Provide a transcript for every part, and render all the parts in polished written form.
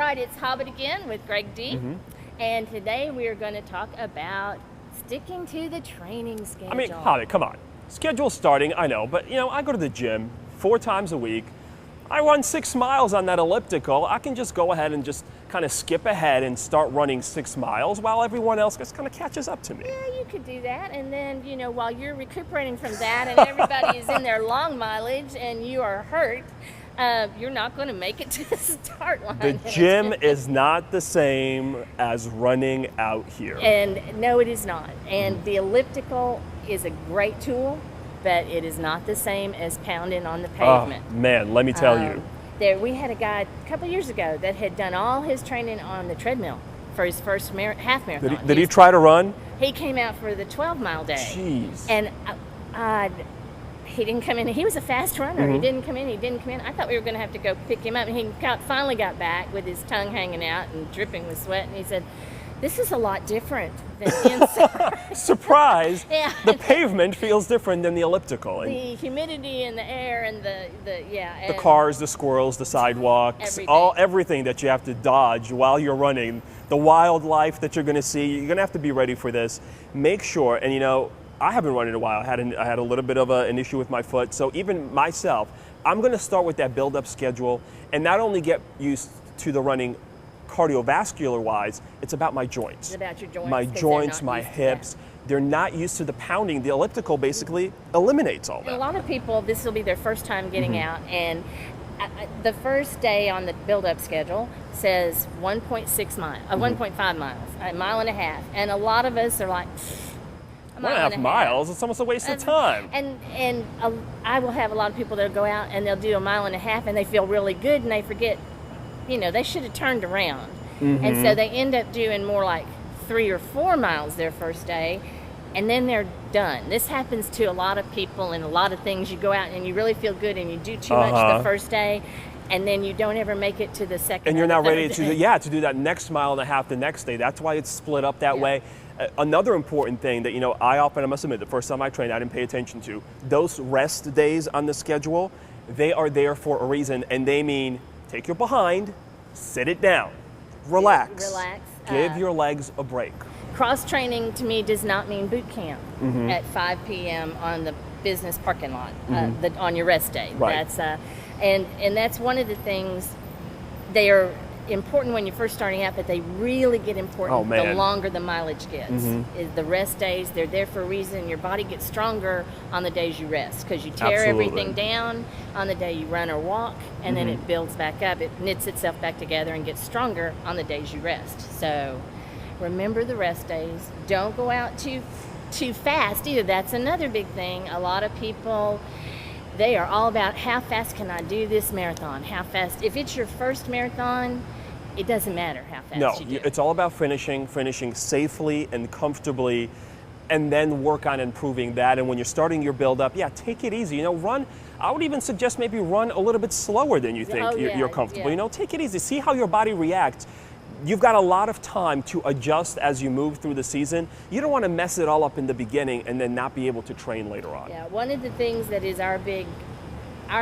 right, it's Hobbit again with Greg D. And today we are going to talk about sticking to the training schedule. I mean, Hobbit, come on. Schedule's starting, I know, but I go to the gym 4 times a week. I run 6 miles on that elliptical. I can just go ahead and just kind of skip ahead and start running 6 miles while everyone else just kind of catches up to me. Yeah, you could do that. And then, while you're recuperating from that and everybody is in their long mileage and you are hurt, you're not going to make it to the start line. The gym is not the same as running out here. And no, it is not. And the elliptical is a great tool, but it is not the same as pounding on the pavement. Oh, man, let me tell you. We had a guy a couple years ago that had done all his training on the treadmill for his first half marathon. Did he try to run? He came out for the 12-mile day. Jeez. And he didn't come in. He was a fast runner. He didn't come in. I thought we were going to have to go pick him up. And he finally got back with his tongue hanging out and dripping with sweat. And he said, "This is a lot different than inside." Surprise! Yeah. The pavement feels different than the elliptical. The humidity in the air and the cars, the squirrels, the sidewalks, everything that you have to dodge while you're running, the wildlife that you're going to see. You're going to have to be ready for this. Make sure, and I haven't run in a while. I had a little bit of an issue with my foot, so even myself, I'm going to start with that build-up schedule and not only get used to the running cardiovascular wise, it's about my joints. It's about your joints. My joints, my hips. They're not used to the pounding. The elliptical basically eliminates all that. A lot of people, this will be their first time getting out, and the first day on the build-up schedule says 1.6 miles, 1.5 miles, a mile and a half, and a lot of us are like, 1.5 miles. It's almost a waste of time. And I will have a lot of people that go out and they'll do a mile and a half, and they feel really good, and they forget. They should have turned around. And so they end up doing more like 3 or 4 miles their first day, and then they're done. This happens to a lot of people and a lot of things. You go out and you really feel good and you do too much the first day, and then you don't ever make it to the second. And you're not ready to do that next mile and a half the next day. That's why it's split up that way. Another important thing that I must admit, the first time I trained, I didn't pay attention to. Those rest days on the schedule, they are there for a reason, and they mean take your behind, sit it down, relax. Give your legs a break. Cross training to me does not mean boot camp at 5 p.m. on the business parking lot on your rest day. Right. That's and that's one of the things. They are important when you're first starting out, but they really get important the longer the mileage gets. Is the rest days, they're there for a reason. Your body gets stronger on the days you rest because you tear everything down on the day you run or walk, and then it builds back up. It knits itself back together and gets stronger on the days you rest. So remember the rest days. Don't go out too fast either. That's another big thing. A lot of people, they are all about how fast can I do this marathon? How fast? If it's your first marathon, it doesn't matter how fast you do. It's all about finishing safely and comfortably, and then work on improving that. And when you're starting your build-up, take it easy. Run. I would even suggest maybe run a little bit slower than you think you're comfortable. Yeah. Take it easy. See how your body reacts. You've got a lot of time to adjust as you move through the season. You don't want to mess it all up in the beginning and then not be able to train later on. Yeah, one of the things that is our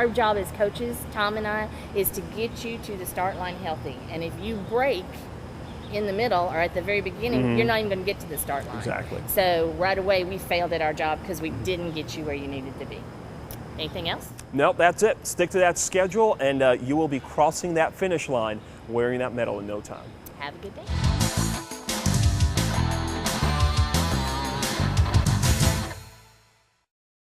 job as coaches, Tom and I, is to get you to the start line healthy. And if you break in the middle or at the very beginning, you're not even going to get to the start line. Exactly. So right away we failed at our job because we didn't get you where you needed to be. Anything else? Nope, that's it. Stick to that schedule, and you will be crossing that finish line wearing that medal in no time. Have a good day.